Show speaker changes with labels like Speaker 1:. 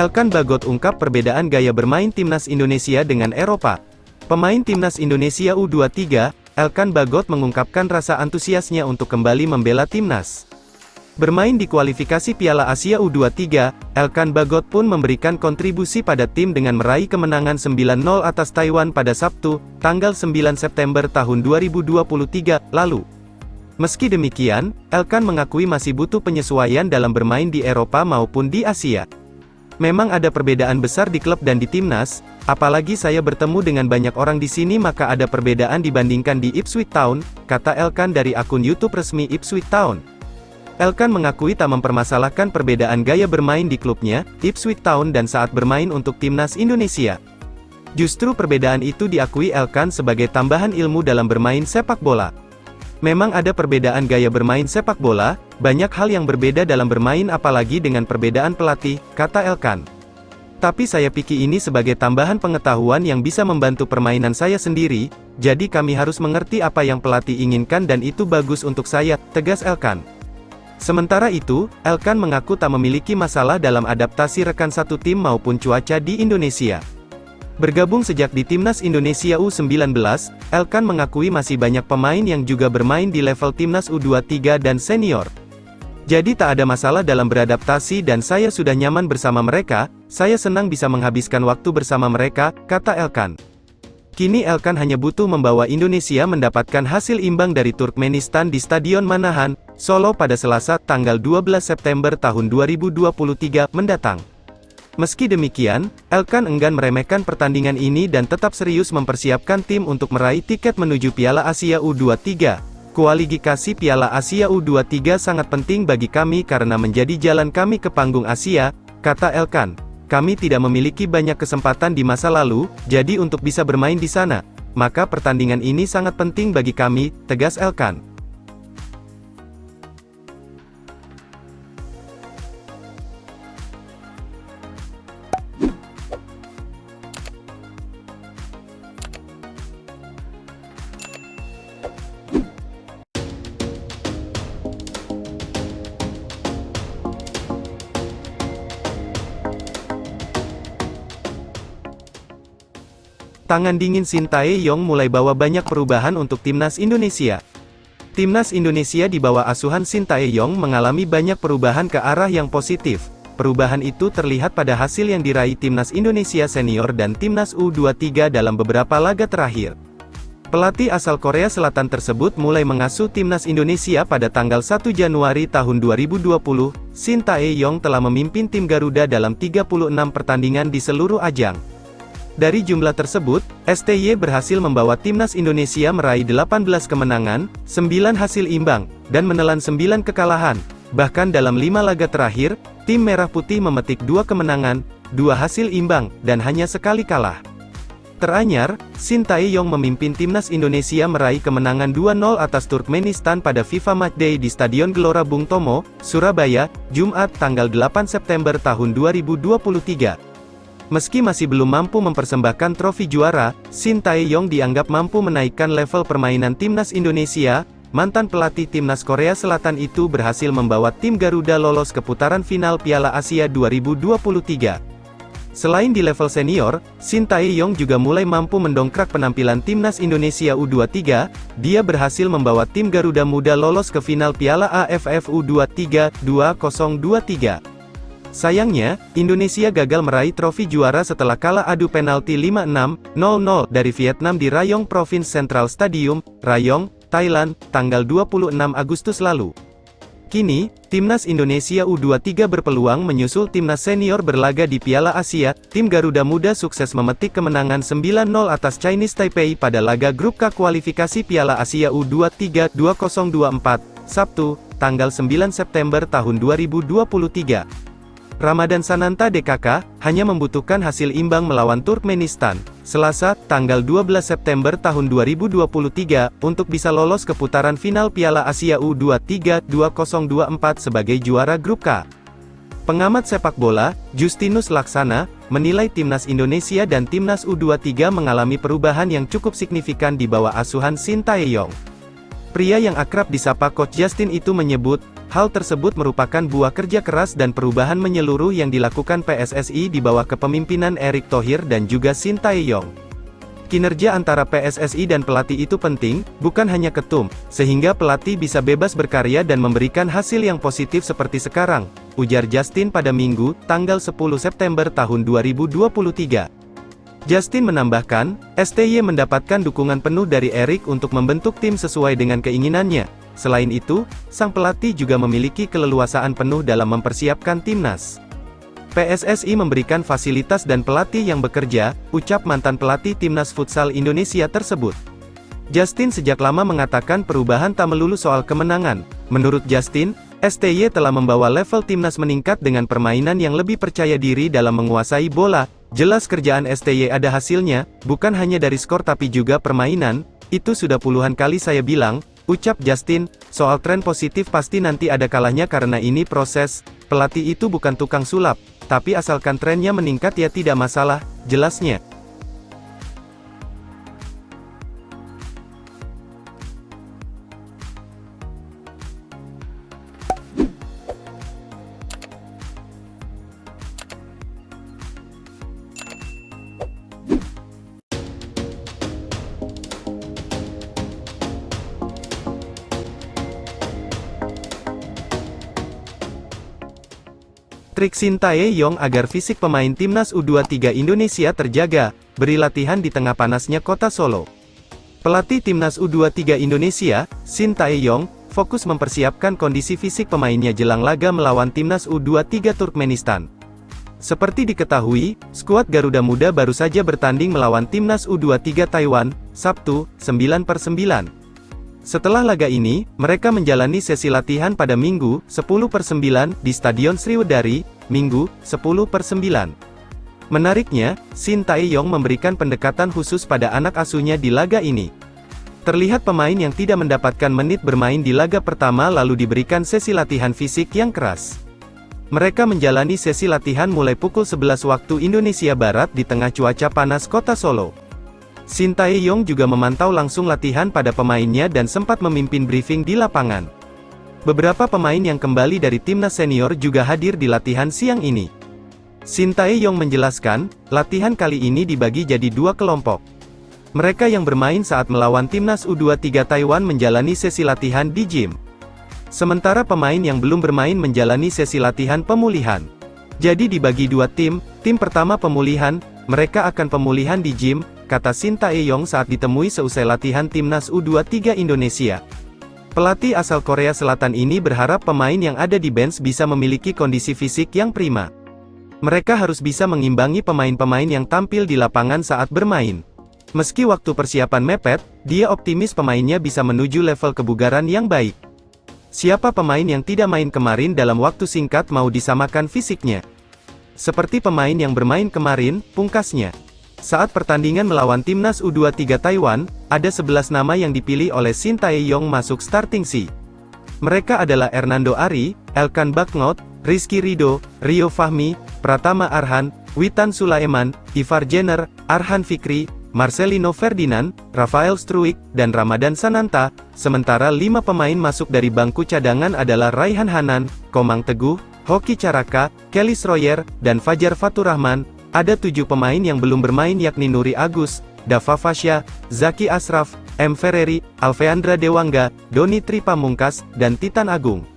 Speaker 1: Elkan Bagot ungkap perbedaan gaya bermain timnas Indonesia dengan Eropa. Pemain timnas Indonesia U23, Elkan Bagot mengungkapkan rasa antusiasnya untuk kembali membela timnas. Bermain di kualifikasi Piala Asia U23, Elkan Bagot pun memberikan kontribusi pada tim dengan meraih kemenangan 9-0 atas Taiwan pada Sabtu, tanggal 9 September tahun 2023 lalu. Meski demikian, Elkan mengakui masih butuh penyesuaian dalam bermain di Eropa maupun di Asia. Memang ada perbedaan besar di klub dan di timnas, apalagi saya bertemu dengan banyak orang di sini maka ada perbedaan dibandingkan di Ipswich Town, kata Elkan dari akun YouTube resmi Ipswich Town. Elkan mengakui tak mempermasalahkan perbedaan gaya bermain di klubnya, Ipswich Town dan saat bermain untuk timnas Indonesia. Justru perbedaan itu diakui Elkan sebagai tambahan ilmu dalam bermain sepak bola. Memang ada perbedaan gaya bermain sepak bola, banyak hal yang berbeda dalam bermain apalagi dengan perbedaan pelatih, kata Elkan. Tapi saya pikir ini sebagai tambahan pengetahuan yang bisa membantu permainan saya sendiri, jadi kami harus mengerti apa yang pelatih inginkan dan itu bagus untuk saya, tegas Elkan. Sementara itu, Elkan mengaku tak memiliki masalah dalam adaptasi rekan satu tim maupun cuaca di Indonesia. Bergabung sejak di Timnas Indonesia U19, Elkan mengakui masih banyak pemain yang juga bermain di level Timnas U23 dan senior. Jadi tak ada masalah dalam beradaptasi dan saya sudah nyaman bersama mereka, saya senang bisa menghabiskan waktu bersama mereka, kata Elkan. Kini Elkan hanya butuh membawa Indonesia mendapatkan hasil imbang dari Turkmenistan di Stadion Manahan, Solo pada Selasa, tanggal 12 September tahun 2023 mendatang. Meski demikian, Elkan enggan meremehkan pertandingan ini dan tetap serius mempersiapkan tim untuk meraih tiket menuju Piala Asia U23. Kualifikasi Piala Asia U23 sangat penting bagi kami karena menjadi jalan kami ke panggung Asia, kata Elkan. Kami tidak memiliki banyak kesempatan di masa lalu, jadi untuk bisa bermain di sana, maka pertandingan ini sangat penting bagi kami, tegas Elkan. Tangan dingin Shin Tae-yong mulai bawa banyak perubahan untuk timnas Indonesia. Timnas Indonesia di bawah asuhan Shin Tae-yong mengalami banyak perubahan ke arah yang positif. Perubahan itu terlihat pada hasil yang diraih timnas Indonesia senior dan timnas U23 dalam beberapa laga terakhir. Pelatih asal Korea Selatan tersebut mulai mengasuh timnas Indonesia pada tanggal 1 Januari tahun 2020. Shin Tae-yong telah memimpin tim Garuda dalam 36 pertandingan di seluruh ajang. Dari jumlah tersebut, STY berhasil membawa timnas Indonesia meraih 18 kemenangan, 9 hasil imbang, dan menelan 9 kekalahan. Bahkan dalam 5 laga terakhir, tim Merah Putih memetik 2 kemenangan, 2 hasil imbang, dan hanya sekali kalah. Teranyar, Shin Tae-yong memimpin timnas Indonesia meraih kemenangan 2-0 atas Turkmenistan pada FIFA Matchday di Stadion Gelora Bung Tomo, Surabaya, Jumat tanggal 8 September tahun 2023. Meski masih belum mampu mempersembahkan trofi juara, Shin Tae-yong dianggap mampu menaikkan level permainan timnas Indonesia. Mantan pelatih timnas Korea Selatan itu berhasil membawa tim Garuda lolos ke putaran final Piala Asia 2023. Selain di level senior, Shin Tae-yong juga mulai mampu mendongkrak penampilan timnas Indonesia U23. Dia berhasil membawa tim Garuda Muda lolos ke final Piala AFF U23 2023. Sayangnya, Indonesia gagal meraih trofi juara setelah kalah adu penalti 5-6, 0-0 dari Vietnam di Rayong Province Central Stadium, Rayong, Thailand, tanggal 26 Agustus lalu. Kini, timnas Indonesia U23 berpeluang menyusul timnas senior berlaga di Piala Asia. Tim Garuda Muda sukses memetik kemenangan 9-0 atas Chinese Taipei pada laga grup K kualifikasi Piala Asia U23 2024, Sabtu, tanggal 9 September tahun 2023. Ramadan Sananta DKK, hanya membutuhkan hasil imbang melawan Turkmenistan, Selasa, tanggal 12 September tahun 2023, untuk bisa lolos ke putaran final Piala Asia U23 2024 sebagai juara grup K. Pengamat sepak bola, Justinus Laksana, menilai timnas Indonesia dan timnas U23 mengalami perubahan yang cukup signifikan di bawah asuhan Shin Tae-yong. Pria yang akrab disapa Coach Justin itu menyebut, hal tersebut merupakan buah kerja keras dan perubahan menyeluruh yang dilakukan PSSI di bawah kepemimpinan Erick Thohir dan juga Shin Tae-yong. Kinerja antara PSSI dan pelatih itu penting, bukan hanya ketum, sehingga pelatih bisa bebas berkarya dan memberikan hasil yang positif seperti sekarang, ujar Justin pada Minggu, tanggal 10 September tahun 2023. Justin menambahkan, STY mendapatkan dukungan penuh dari Erick untuk membentuk tim sesuai dengan keinginannya. Selain itu, sang pelatih juga memiliki keleluasaan penuh dalam mempersiapkan timnas. PSSI memberikan fasilitas dan pelatih yang bekerja, ucap mantan pelatih timnas futsal Indonesia tersebut. Justin sejak lama mengatakan perubahan tak melulu soal kemenangan. Menurut Justin, STY telah membawa level timnas meningkat dengan permainan yang lebih percaya diri dalam menguasai bola. Jelas kerjaan STY ada hasilnya, bukan hanya dari skor tapi juga permainan, itu sudah puluhan kali saya bilang, ucap Justin. Soal tren positif pasti nanti ada kalahnya karena ini proses, pelatih itu bukan tukang sulap, tapi asalkan trennya meningkat ya tidak masalah, jelasnya. Trik Shin Tae-yong agar fisik pemain timnas U23 Indonesia terjaga, beri latihan di tengah panasnya kota Solo. Pelatih timnas U23 Indonesia, Shin Tae-yong, fokus mempersiapkan kondisi fisik pemainnya jelang laga melawan timnas U23 Turkmenistan. Seperti diketahui, skuad Garuda Muda baru saja bertanding melawan timnas U23 Taiwan, Sabtu, 9/9. Setelah laga ini, mereka menjalani sesi latihan pada Minggu, 10/9, di Stadion Sriwedari, Minggu, 10/9. Menariknya, Shin Tae-yong memberikan pendekatan khusus pada anak asuhnya di laga ini. Terlihat pemain yang tidak mendapatkan menit bermain di laga pertama lalu diberikan sesi latihan fisik yang keras. Mereka menjalani sesi latihan mulai pukul 11 waktu Indonesia Barat di tengah cuaca panas kota Solo. Shin Tae-yong juga memantau langsung latihan pada pemainnya dan sempat memimpin briefing di lapangan. Beberapa pemain yang kembali dari timnas senior juga hadir di latihan siang ini. Shin Tae-yong menjelaskan, latihan kali ini dibagi jadi dua kelompok. Mereka yang bermain saat melawan timnas U23 Taiwan menjalani sesi latihan di gym. Sementara pemain yang belum bermain menjalani sesi latihan pemulihan. Jadi dibagi dua tim pertama pemulihan, mereka akan pemulihan di gym, kata Shin Tae-yong saat ditemui seusai latihan timnas U23 Indonesia. Pelatih asal Korea Selatan ini berharap pemain yang ada di bench bisa memiliki kondisi fisik yang prima. Mereka harus bisa mengimbangi pemain-pemain yang tampil di lapangan saat bermain. Meski waktu persiapan mepet, dia optimis pemainnya bisa menuju level kebugaran yang baik. Siapa pemain yang tidak main kemarin dalam waktu singkat mau disamakan fisiknya? Seperti pemain yang bermain kemarin, pungkasnya. Saat pertandingan melawan timnas U23 Taiwan, ada 11 nama yang dipilih oleh Shin Tae-yong masuk starting 11. Mereka adalah Hernando Ari, Elkan Bagnot, Rizky Ridho, Rio Fahmi, Pratama Arhan, Witan Sulaiman, Ivar Jenner, Arhan Fikri, Marcelino Ferdinand, Rafael Struik, dan Ramadan Sananta. Sementara 5 pemain masuk dari bangku cadangan adalah Raihan Hanan, Komang Teguh, Hoki Caraka, Kelly Schroyer, dan Fajar Faturrahman. Ada 7 pemain yang belum bermain yakni Nuri Agus, Dava Fasya, Zaki Ashraf, M. Ferreri, Alveandra Dewangga, Doni Tri Pamungkas, dan Titan Agung.